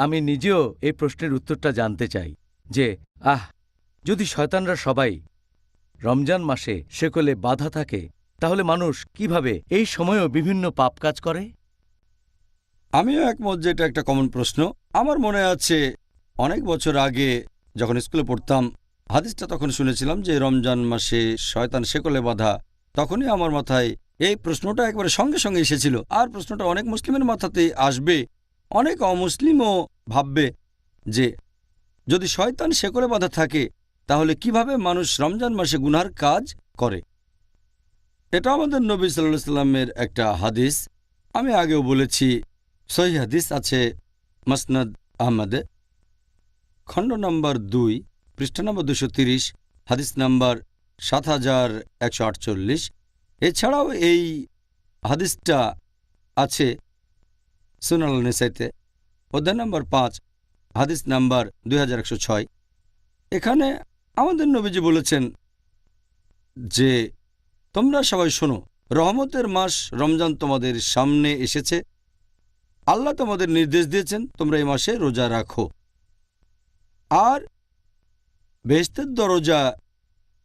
আমি নিজেও এই প্রশ্নের উত্তরটা জানতে চাই যে যদি শয়তানরা সবাই রমজান মাসে শেকলে বাধা থাকে তাহলে মানুষ কিভাবে এই সময়েও বিভিন্ন পাপ কাজ করে? আমিও একমত যে এটা একটা কমন প্রশ্ন। আমার মনে আছে অনেক বছর আগে যখন স্কুলে পড়তাম, হাদিসটা তখন শুনেছিলাম যে রমজান মাসে শয়তান শেকলে বাঁধা। তখনই আমার মাথায় এই প্রশ্নটা একবারে সঙ্গে সঙ্গে এসেছিল। আর প্রশ্নটা অনেক মুসলিমের মাথাতেই আসবে। অনেক অমুসলিমও ভাববে যে যদি শয়তান শেকলে বাঁধা থাকে তাহলে কিভাবে মানুষ রমজান মাসে গুনার কাজ করে। এটা আমাদের নবী সাল্লাল্লাহু আলাইহি সাল্লামের একটা হাদিস। আমি আগেও বলেছি, সহিহ হাদিস আছে মাসনাদ আহমদে, খণ্ড নম্বর 2, পৃষ্ঠা নম্বর 230, হাদিস নাম্বার 7148। এছাড়াও এই হাদিসটা আছে সুনান নিসাইতে, অধ্যায় নম্বর 5, হাদিস নাম্বার 2106। এখানে আমাদের নবীজি বলেছেন যে তোমরা সবাই শোনো, রহমতের মাস রমজান তোমাদের সামনে এসেছে। আল্লাহ তোমাদের নির্দেশ দিয়েছেন তোমরা এই মাসে রোজা রাখো। আর বেহেশতের দরজা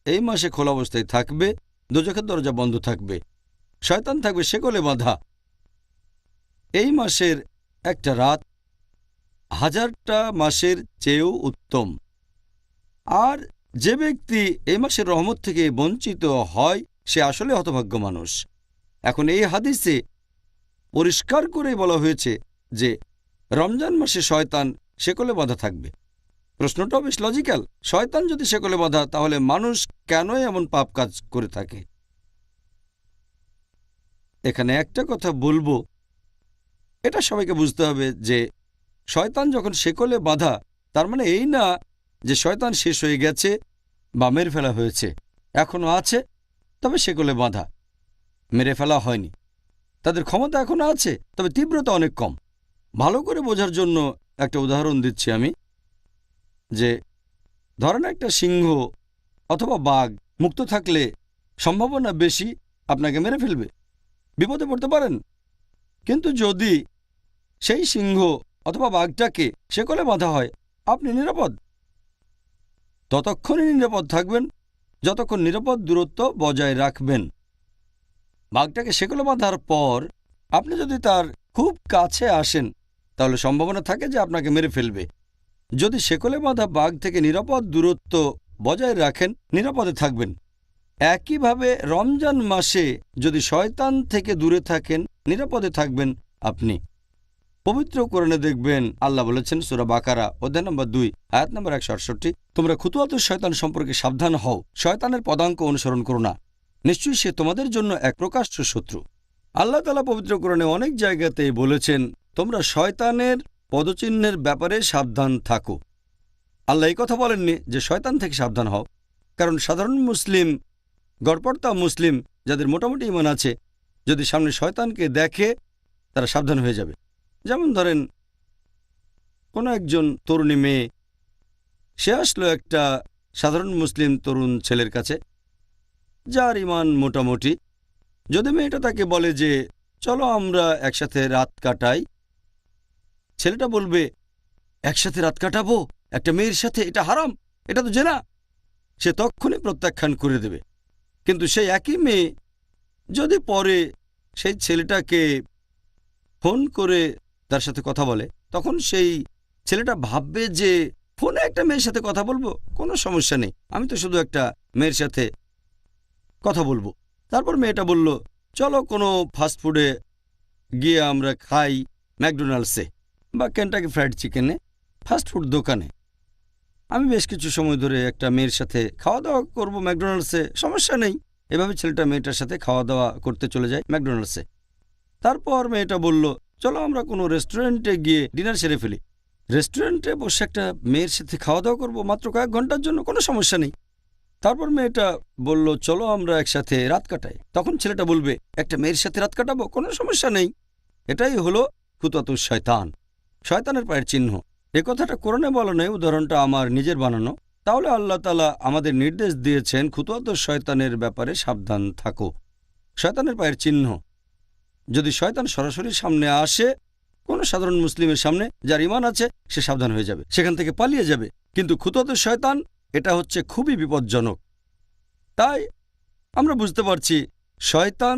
এই মাসে খোলা অবস্থায় থাকবে, দোজখের দরজা বন্ধ থাকবে, শয়তান থাকবে শেকলে বাঁধা। এই মাসের একটা রাত 1000টা মাসের চেয়েও উত্তম। আর যে ব্যক্তি এই মাসের রহমত থেকে বঞ্চিত হয় সে আসলে হতভাগ্য মানুষ। এখন এই হাদিসে পরিষ্কার করে বলা হয়েছে যে রমজান মাসে শয়তান শেকলে বাঁধা থাকবে। প্রশ্নটাও বেশ লজিক্যাল। শয়তান যদি শেকলে বাঁধা তাহলে মানুষ কেন এমন পাপ কাজ করে থাকে? এখানে একটা কথা বলবো, এটা সবাইকে বুঝতে হবে যে শয়তান যখন শেকলে বাঁধা তার মানে এই না যে শয়তান শেষ হয়ে গেছে বা মেরে ফেলা হয়েছে। এখনো আছে, তবে শেকলে বাঁধা, মেরে ফেলা হয়নি। তাদের ক্ষমতা এখনো আছে, তবে তীব্রতা অনেক কম। ভালো করে বোঝার জন্য একটা উদাহরণ দিচ্ছি আমি, যে ধরেন একটা সিংহ অথবা বাঘ মুক্ত থাকলে সম্ভাবনা বেশি আপনাকে মেরে ফেলবে, বিপদে পড়তে পারেন। কিন্তু যদি সেই সিংহ অথবা বাঘটাকে শেকলে বাঁধা হয়, আপনি নিরাপদ। ততক্ষণই নিরাপদ থাকবেন যতক্ষণ নিরাপদ দূরত্ব বজায় রাখবেন। বাঘটাকে শেকলে বাঁধার পর আপনি যদি তার খুব কাছে আসেন তাহলে সম্ভাবনা থাকে যে আপনাকে মেরে ফেলবে। যদি শেকলে বাঁধা বাঘ থেকে নিরাপদ দূরত্ব বজায় রাখেন, নিরাপদে থাকবেন। একইভাবে রমজান মাসে যদি শয়তান থেকে দূরে থাকেন, নিরাপদে থাকবেন আপনি। পবিত্র কোরআনে দেখবেন আল্লাহ বলেছেন সূরা বাকারা অধ্যায় নম্বর 2 আয়াত নম্বর 168, তোমরা খুতুওয়াতুশ শয়তান সম্পর্কে সাবধান হও, শয়তানের পদাঙ্ক অনুসরণ করো না, নিশ্চয়ই সে তোমাদের জন্য এক প্রকাশ্য শত্রু। আল্লাহ তাআলা পবিত্র কোরআনে অনেক জায়গাতেই বলেছেন তোমরা শয়তানের পদচিহ্নের ব্যাপারে সাবধান থাকো। আল্লাহ এই কথা বলেননি যে শয়তান থেকে সাবধান হও, কারণ সাধারণ মুসলিম, গড়পড়তা মুসলিম যাদের মোটামুটি ঈমান আছে, যদি সামনে শয়তানকে দেখে তারা সাবধান হয়ে যাবে। যেমন ধরেন কোনো একজন তরুণী মেয়ে, সে আসলো একটা সাধারণ মুসলিম তরুণ ছেলের কাছে যার ঈমান মোটামুটি। যদি মেয়েটা তাকে বলে যে চলো আমরা একসাথে রাত কাটাই, ছেলেটা বলবে একসাথে রাত কাটাবো একটা মেয়ের সাথে? এটা হারাম, এটা তো জেনা। সে তক্ষুনি প্রত্যাখ্যান করে দেবে। কিন্তু সেই একই মেয়ে যদি পরে সেই ছেলেটাকে ফোন করে তার সাথে কথা বলে, তখন সেই ছেলেটা ভাববে যে ফোনে একটা মেয়ের সাথে কথা বলবো, কোনো সমস্যা নেই, আমি তো শুধু একটা মেয়ের সাথে কথা বলবো। তারপর মেয়েটা বলল চলো কোনো ফাস্টফুডে গিয়ে আমরা খাই, ম্যাকডোনাল্ডসে বা কেন্টাকি ফ্রাইড চিকেনে, ফাস্টফুড দোকানে। আমি বেশ কিছু সময় ধরে একটা মেয়ের সাথে খাওয়া দাওয়া করবো ম্যাকডোনাল্ডসে, সমস্যা নেই। এভাবে ছেলেটা মেয়েটার সাথে খাওয়া দাওয়া করতে চলে যায় ম্যাকডোনাল্ডসে। তারপর মেয়েটা বলল চলো আমরা কোনো রেস্টুরেন্টে গিয়ে ডিনার সেরে ফেলি। রেস্টুরেন্টে বসে একটা মেয়ের সাথে খাওয়া দাওয়া করবো মাত্র কয়েক ঘন্টার জন্য, কোনো সমস্যা নেই। তারপর মেয়েটা বলল চলো আমরা একসাথে রাত কাটাই। তখন ছেলেটা বলবে একটা মেয়ের সাথে রাত কাটাবো, কোনো সমস্যা নেই। এটাই হলো খুতুওয়াতুশ শয়তান, শয়তানের পায়ের চিহ্ন। এ কথাটা কোরআনে বলা নেই, উদাহরণটা আমার নিজের বানানো। তাহলে আল্লাহ তাআলা আমাদের নির্দেশ দিয়েছেন খুতুওয়াতুশ শয়তানের ব্যাপারে সাবধান থাকো। শয়তানের পায়ের চিহ্ন, যদি শয়তান সরাসরি সামনে আসে কোনো সাধারণ মুসলিমের সামনে যার ঈমান আছে সে সাবধান হয়ে যাবে, সেখান থেকে পালিয়ে যাবে। কিন্তু খুঁতোতে শয়তান, এটা হচ্ছে খুবই বিপজ্জনক। তাই আমরা বুঝতে পারছি শয়তান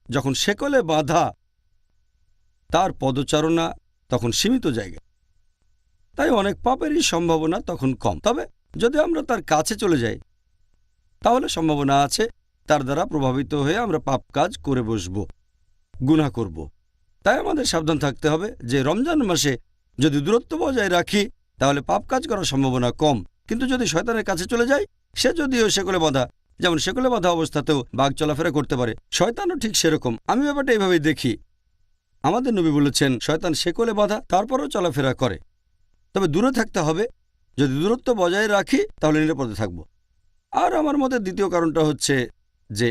যখন শেকলে বাঁধা, তার পদচারণা তখন সীমিত জায়গায়, তাই অনেক পাপেরই সম্ভাবনা তখন কম। তবে যদি আমরা তার কাছে চলে যাই তাহলে সম্ভাবনা আছে তার দ্বারা প্রভাবিত হয়ে আমরা পাপ কাজ করে বসব, গুনাহ করব। তাই আমাদের সাবধান থাকতে হবে যে রমজান মাসে যদি দূরত্ব বজায় রাখি তাহলে পাপ কাজ করার সম্ভাবনা কম। কিন্তু যদি শয়তানের কাছে চলে যায়, সে যদিও শেকলে বাঁধা, যেমন শেকলে বাঁধা অবস্থাতেও বাঘ চলাফেরা করতে পারে, শয়তানও ঠিক সেরকম। আমি ব্যাপারটা এইভাবেই দেখি। আমাদের নবী বলেছেন শয়তান শেকলে বাঁধা, তারপরও চলাফেরা করে, তবে দূরে থাকতে হবে। যদি দূরত্ব বজায় রাখি তাহলে নিরাপদে থাকব। আর আমার মতে দ্বিতীয় কারণটা হচ্ছে যে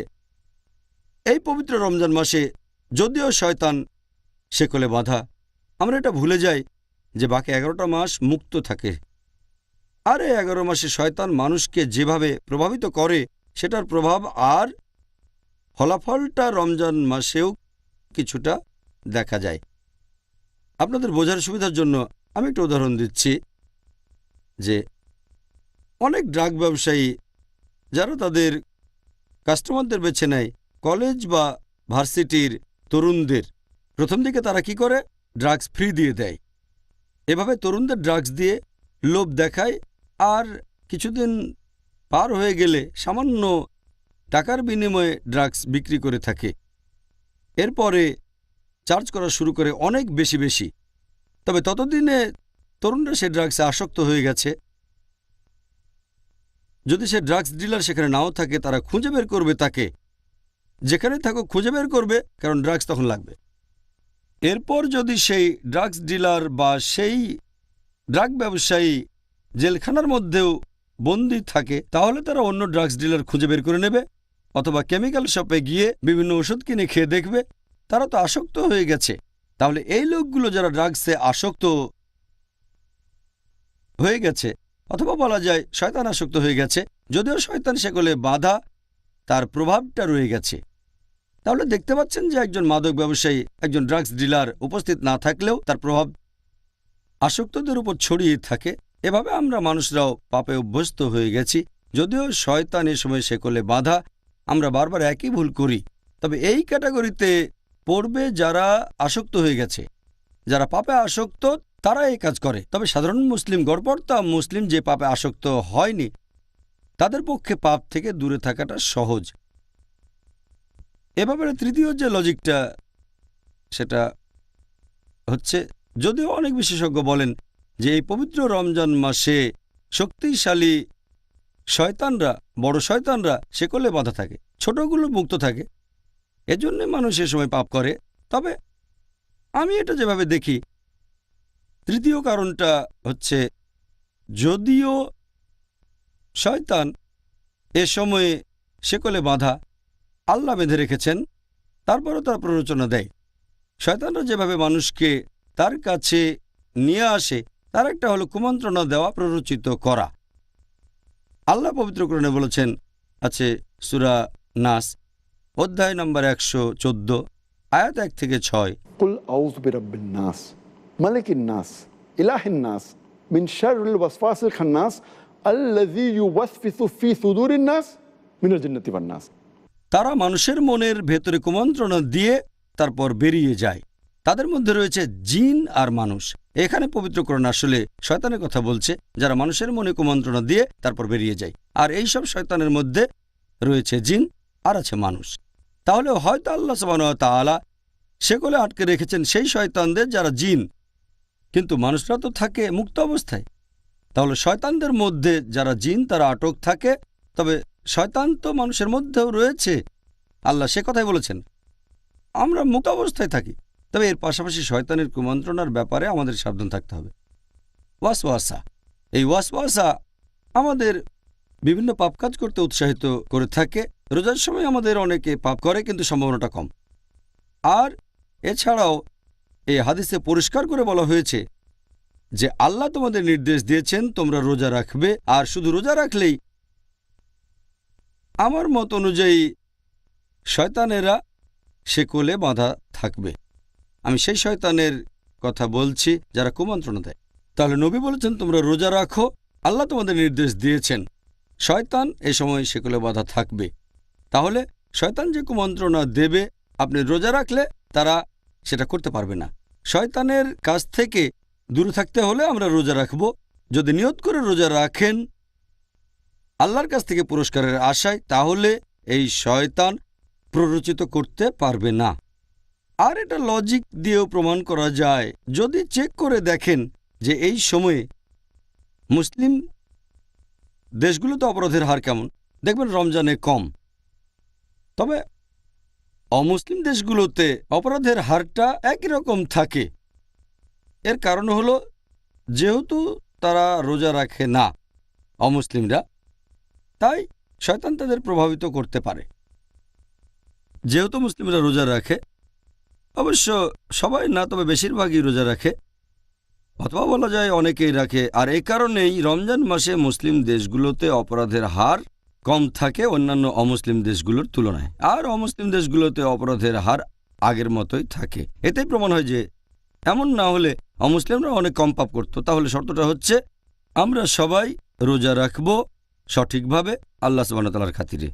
এই পবিত্র রমজান মাসে যদিও শয়তান শেকলে বাঁধা, আমরা এটা ভুলে যাই যে বাকি 11টা মাস মুক্ত থাকে। আর এই 11 মাসে শয়তান মানুষকে যেভাবে প্রভাবিত করে সেটার প্রভাব আর ফলাফলটা রমজান মাসেও কিছুটা দেখা যায়। আপনাদের বোঝার সুবিধার জন্য আমি একটা উদাহরণ দিচ্ছি যে অনেক ড্রাগ ব্যবসায়ী যারা তাদের কাস্টমারদের বেছে নেয় কলেজ বা ভার্সিটির তরুণদের, প্রথম দিকে তারা কি করে, ড্রাগস ফ্রি দিয়ে দেয়। এভাবে তরুণদের ড্রাগস দিয়ে লোভ দেখায়, আর কিছুদিন পার হয়ে গেলে সামান্য টাকার বিনিময়ে ড্রাগস বিক্রি করে থাকে। এরপরে চার্জ করা শুরু করে অনেক বেশি বেশি। তবে ততদিনে তরুণরা সে ড্রাগসে আসক্ত হয়ে গেছে। যদি সে ড্রাগস ডিলার সেখানে নাও থাকে, তারা খুঁজে বের করবে তাকে, যেখানে থাকো খুঁজে বের করবে, কারণ ড্রাগস তখন লাগবে। এরপর যদি সেই ড্রাগস ডিলার বা সেই ড্রাগ ব্যবসায়ী জেলখানার মধ্যেও বন্দী থাকে, তাহলে তারা অন্য ড্রাগস ডিলার খুঁজে বের করে নেবে, অথবা কেমিক্যাল শপে গিয়ে বিভিন্ন ওষুধ কিনে খেয়ে দেখবে। তারা তো আসক্ত হয়ে গেছে। তাহলে এই লোকগুলো যারা ড্রাগসে আসক্ত হয়ে গেছে, অথবা বলা যায় শয়তান আসক্ত হয়ে গেছে, যদিও শয়তান সেগুলো বাধা, তার প্রভাবটা রয়ে গেছে। তাহলে দেখতে পাচ্ছেন যে একজন মাদক ব্যবসায়ী, একজন ড্রাগস ডিলার উপস্থিত না থাকলেও তার প্রভাব আসক্তদের উপর ছড়িয়ে থাকে। এভাবে আমরা মানুষরাও পাপে অভ্যস্ত হয়ে গেছি। যদিও শয়তান এ সময় শেকলে বাঁধা, আমরা বারবার একই ভুল করি। তবে এই ক্যাটাগরিতে পড়বে যারা আসক্ত হয়ে গেছে, যারা পাপে আসক্ত, তারা এই কাজ করে। তবে সাধারণ মুসলিম, গড়পড়তা মুসলিম যে পাপে আসক্ত হয়নি, তাদের পক্ষে পাপ থেকে দূরে থাকাটা সহজ। এ ব্যাপারে তৃতীয় যে লজিকটা, সেটা হচ্ছে, যদিও অনেক বিশেষজ্ঞ বলেন যে এই পবিত্র রমজান মাসে শক্তিশালী শয়তানরা, বড় শয়তানরা শেকলে বাঁধা থাকে, ছোটগুলো মুক্ত থাকে, এজন্য মানুষ এ সময় পাপ করে। তবে আমি এটা যেভাবে দেখি, তৃতীয় কারণটা হচ্ছে, যদিও শয়তান এ সময়ে শেকলে বাঁধা, আল্লাহ বেঁধে রেখেছেন, তারপরও তার প্ররোচনা দেয়। শয়তানরা যেভাবে মানুষকে তার কাছে নিয়ে আসে, তার একটা হলো কুমন্ত্রণা দেওয়া, প্ররোচিত করা। আল্লাহ পবিত্র কোরআনে বলেছেন, আছে সূরা নাস অধ্যায় নম্বর 114 আয়াত 1 থেকে 6, কুল আউযু বিরাব্বিন নাস মালিকিন নাস ইলাহিন নাস মিন শাররিল ওয়াসওয়াসিল খান্নাস আল্লাযী ইউওয়াসওয়িসু ফি সুদুরিন নাস মিনাল জিন্নাতি ওয়ান নাস। তারা মানুষের মনের ভেতরে কুমন্ত্রণা দিয়ে তারপর বেরিয়ে যায়। তাদের মধ্যে রয়েছে জিন আর মানুষ। এখানে পবিত্র কোরআন আসলে শয়তানের কথা বলছে, যারা মানুষের মনে কুমন্ত্রণা দিয়ে তারপর বেরিয়ে যায়। আর এই সব শয়তানের মধ্যে রয়েছে জিন আর আছে মানুষ। তাহলে হয়তো আল্লাহ সুবহানাহু ওয়া তাআলা সেগুলো আটকে রেখেছেন সেই শয়তানদের যারা জিন, কিন্তু মানুষরা তো থাকে মুক্ত অবস্থায়। তাহলে শয়তানদের মধ্যে যারা জিন তারা আটক থাকে, তবে শয়তান তো মানুষের মধ্যেও রয়েছে। আল্লাহ সে কথাই বলেছেন, আমরা মুক্ত অবস্থায় থাকি। তবে এর পাশাপাশি শয়তানের কুমন্ত্রণার ব্যাপারে আমাদের সাবধান থাকতে হবে। ওয়াসওয়াসা, এই ওয়াসওয়াসা আমাদের বিভিন্ন পাপ কাজ করতে উৎসাহিত করে থাকে। রোজার সময় আমাদের অনেকে পাপ করে, কিন্তু সম্ভাবনাটা কম। আর এছাড়াও এই হাদিসে পরিষ্কার করে বলা হয়েছে যে আল্লাহ তোমাদের নির্দেশ দিয়েছেন তোমরা রোজা রাখবে, আর শুধু রোজা রাখলেই, আমার মত অনুযায়ী, শয়তানেরা শেকলে বাঁধা থাকবে। আমি সেই শয়তানের কথা বলছি যারা কুমন্ত্রণা দেয়। তাহলে নবী বলেছেন তোমরা রোজা রাখো, আল্লাহ তোমাদের নির্দেশ দিয়েছেন। শয়তান এ সময় সেগুলো বাধা থাকবে। তাহলে শয়তান যে কুমন্ত্রণা দেবে আপনি রোজা রাখলে তারা সেটা করতে পারবে না। শয়তানের কাছ থেকে দূরে থাকতে হলে আমরা রোজা রাখব। যদি নিয়ত করে রোজা রাখেন আল্লাহর কাছ থেকে পুরস্কারের আশায়, তাহলে এই শয়তান প্ররোচিত করতে পারবে না। আর এটা লজিক দিয়েও প্রমাণ করা যায়। যদি চেক করে দেখেন যে এই সময়ে মুসলিম দেশগুলোতে অপরাধের হার কেমন, দেখবেন রমজানে কম, তবে অমুসলিম দেশগুলোতে অপরাধের হারটা একই রকম থাকে। এর কারণ হলো যেহেতু তারা রোজা রাখে না অমুসলিমরা, তাই শয়তান তাদের প্রভাবিত করতে পারে। যেহেতু মুসলিমরা রোজা রাখে, অবশ্য সবাই না, তবে বেশিরভাগই রোজা রাখে, অথবা বলা যায় অনেকেই রাখে। আর এই কারণেই রমজান মাসে মুসলিম দেশগুলোতে অপরাধের হার কম থাকে অন্যান্য অমুসলিম দেশগুলোর তুলনায়, আর অমুসলিম দেশগুলোতে অপরাধের হার আগের মতোই থাকে। এতেই প্রমাণ হয় যে এমন না হলে অমুসলিমরা অনেক কম পাপ করত। তাহলে শর্তটা হচ্ছে আমরা সবাই রোজা রাখব সঠিকভাবে আল্লাহ সুবহানাহু ওয়া তাআলার খাতিরে।